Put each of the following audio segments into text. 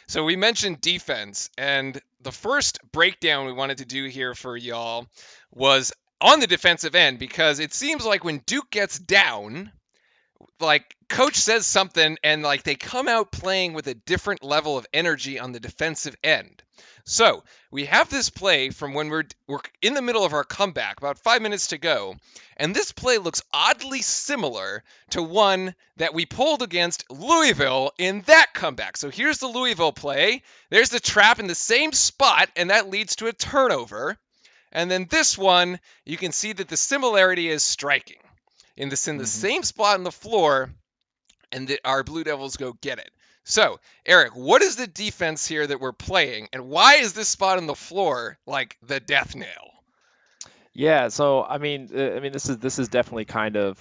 So we mentioned defense, and the first breakdown we wanted to do here for y'all was on the defensive end because it seems like when Duke gets down, like coach says something and like they come out playing with a different level of energy on the defensive end. So we have this play from when we're in the middle of our comeback, about 5 minutes to go, and this play looks oddly similar to one that we pulled against Louisville in that comeback. So here's the Louisville play. There's the trap in the same spot, and that leads to a turnover. And then this one, you can see that the similarity is striking in the Hmm. same spot on the floor, and our Blue Devils go get it. So, Eric, what is the defense here that we're playing, and why is this spot on the floor like the death nail? Yeah, so I mean, this is definitely kind of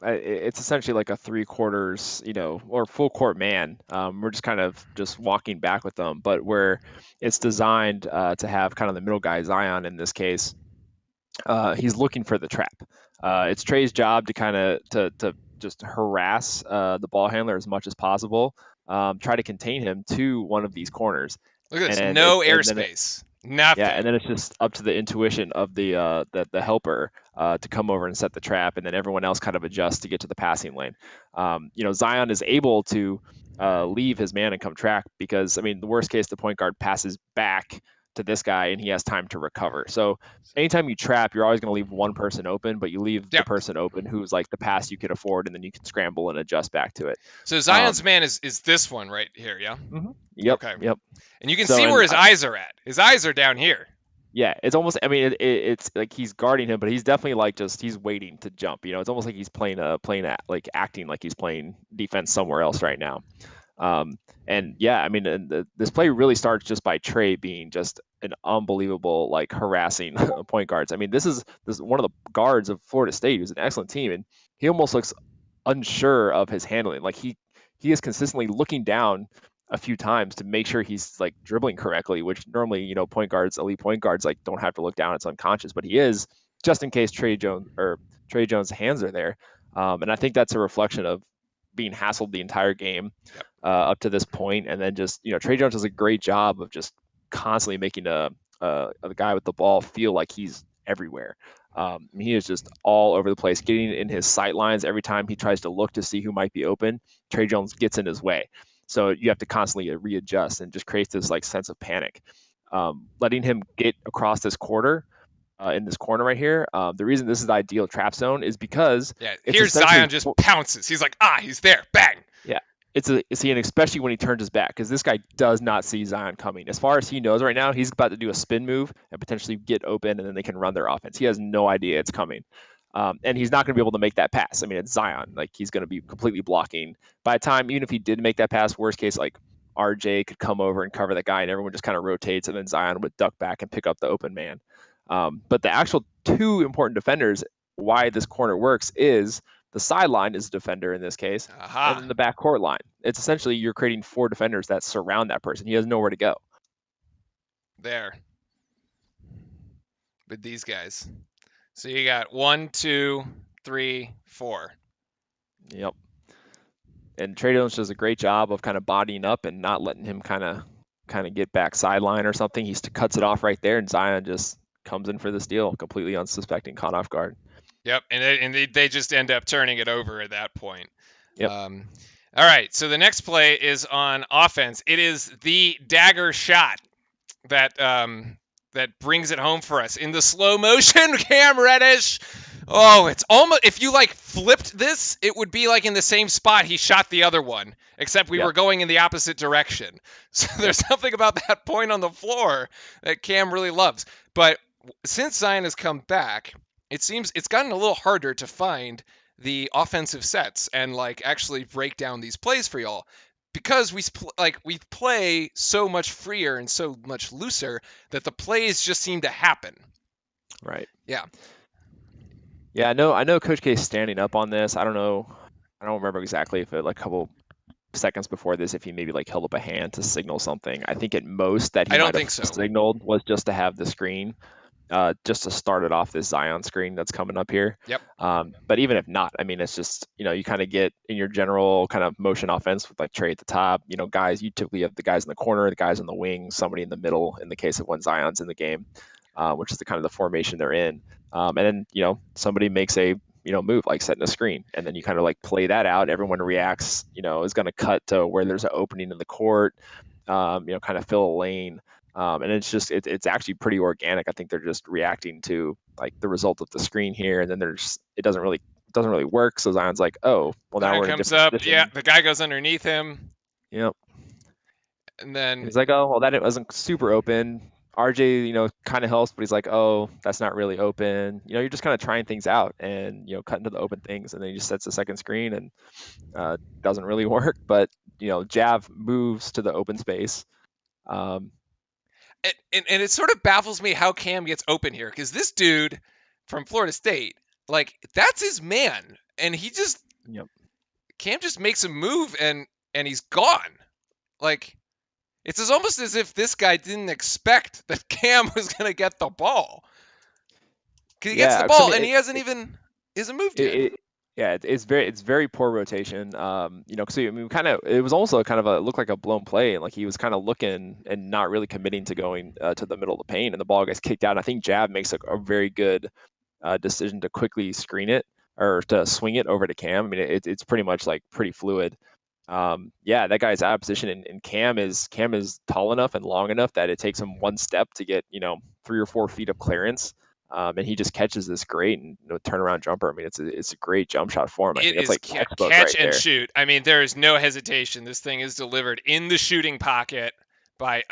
it's essentially like a three quarters, or full court man. We're just kind of just walking back with them, but where it's designed to have kind of the middle guy Zion in this case, he's looking for the trap. It's Trey's job to kind of to just harass the ball handler as much as possible, try to contain him to one of these corners, Look at this, and no airspace, yeah, and nothing. then it's just up to the intuition of the helper to come over and set the trap, and then everyone else kind of adjusts to get to the passing lane. Zion is able to leave his man and come track because I mean the worst case the point guard passes back to this guy and he has time to recover. So anytime you trap, you're always going to leave one person open, but you leave the Yep. person open who's like the pass you could afford, and then you can scramble and adjust back to it. So Zion's Um, man is this one right here, yeah. yep, Okay, yep. and you can So see where and his eyes are at. His eyes are down here. Yeah, it's almost. I mean, it's like he's guarding him, but he's definitely like just he's waiting to jump. It's almost like he's playing at like acting like he's playing defense somewhere else right now. Um, and yeah, I mean, this play really starts just by Trey being just an unbelievable like harassing point guards. I mean, this is one of the guards of Florida State, who's an excellent team, and he almost looks unsure of his handling. Like he is consistently looking down a few times to make sure he's like dribbling correctly, which normally, point guards, elite point guards, like don't have to look down, it's unconscious, but he is just in case Trey Jones' hands are there. And I think that's a reflection of being hassled the entire game Yep. up to this point, and then just Trey Jones does a great job of just constantly making a guy with the ball feel like he's everywhere. He is just all over the place, getting in his sight lines every time he tries to look to see who might be open. Trey Jones gets in his way, so you have to constantly readjust and just creates this like sense of panic. Letting him get across this quarter in this corner right here. The reason this is the ideal trap zone is because Yeah, it's here's essentially Zion just pounces. He's like, he's there, bang. yeah. And especially when he turns his back, because this guy does not see Zion coming. As far as he knows right now, he's about to do a spin move and potentially get open, and then they can run their offense. He has no idea it's coming, and he's not going to be able to make that pass. I mean, it's Zion; like he's going to be completely blocking. By the time, even if he did make that pass, worst case, like RJ could come over and cover that guy, and everyone just kind of rotates, and then Zion would duck back and pick up the open man. But the actual two important defenders, why this corner works, is the sideline is a defender in this case, and Aha, then the backcourt line. It's essentially you're creating four defenders that surround that person. He has nowhere to go. there with these guys. So you got 1, 2, 3, 4. Yep. And Trey Jones does a great job of kind of bodying up and not letting him kind of get back sideline or something. He cuts it off right there, and Zion just comes in for the steal, completely unsuspecting, caught off guard. Yep, and they just end up turning it over at that point. Yep. Um, all right, so the next play is on offense. It is the dagger shot that brings it home for us in the slow motion. Cam Reddish. Oh, it's almost if you like flipped this, it would be like in the same spot he shot the other one, except we Yep. were going in the opposite direction. So Yep. there's something about that point on the floor that Cam really loves. But since Zion has come back, it seems it's gotten a little harder to find the offensive sets and like actually break down these plays for y'all because we play so much freer and so much looser that the plays just seem to happen. Right. Yeah. Yeah, I know Coach K is standing up on this. I don't know. I don't remember exactly if it like a couple seconds before this if he maybe like held up a hand to signal something. I think at most that he I don't might have think so. signaled was just to have the screen. just to start it off this Zion screen that's coming up here. Yep. But even if not, I mean, it's just, you kind of get in your general kind of motion offense with like Trey at the top, guys, you typically have the guys in the corner, the guys on the wing, somebody in the middle in the case of when Zion's in the game, which is the kind of the formation they're in. And then, somebody makes a, move like setting a screen, and then you kind of like play that out. Everyone reacts, is going to cut to where there's an opening in the court, kind of fill a lane. And it's just it's actually pretty organic. I think they're just reacting to like the result of the screen here, and then it doesn't really work. So Zion's like, oh, well now Zion we're in a comes different up. Yeah, position. the guy goes underneath him, Yep. and And then he's like, oh, well that it wasn't super open. RJ, kind of helps, but he's like, oh, that's not really open. You're just kind of trying things out and cutting to the open things, and then he just sets the second screen and doesn't really work. But Jav moves to the open space. Um, and it sort of baffles me how Cam gets open here, because this dude from Florida State, like, that's his man, and yep. Cam just makes a move and he's gone. Like, almost as if this guy didn't expect that Cam was gonna get the ball. Because he gets the Yeah, because I ball mean, and he hasn't moved it, yet. it yeah, it's very poor rotation. Because I mean, it was also kind of a looked like a blown play, and like he was kind of looking and not really committing to going to the middle of the paint, and the ball gets kicked out. And I think Jab makes a very good decision to quickly screen it or to swing it over to Cam. I mean, it's pretty much like pretty fluid. Yeah, that guy's out of position, and Cam is tall enough and long enough that it takes him one step to get 3 or 4 feet of clearance, and he just catches this great and turnaround jumper. I mean, it's a great jump shot for him. I It think it's is like textbook catch right and there. shoot. I mean, there is no hesitation. This thing is delivered in the shooting pocket by,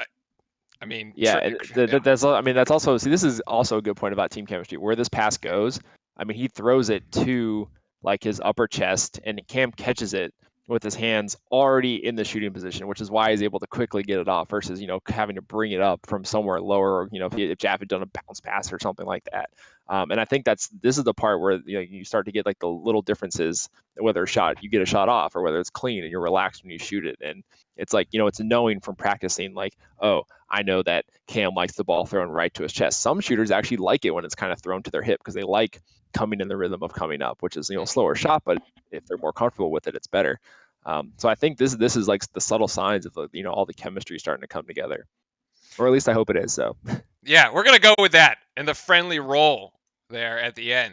I mean, Yeah, and yeah. I mean that's also see this is also a good point about team chemistry. Where this pass goes, I mean he throws it to like his upper chest, and Cam catches it with his hands already in the shooting position, which is why he's able to quickly get it off versus having to bring it up from somewhere lower. If Jaff had done a bounce pass or something like that. And I think this is the part where you start to get like the little differences, whether you get a shot off or whether it's clean and you're relaxed when you shoot it. And it's like it's knowing from practicing like, oh, I know that Cam likes the ball thrown right to his chest. Some shooters actually like it when it's kind of thrown to their hip because they like coming in the rhythm of coming up, which is slower shot, but if they're more comfortable with it, it's better. So I think this is like the subtle signs of all the chemistry starting to come together, or at least I hope it is. So Yeah, we're gonna go with that and the friendly roll there at the end.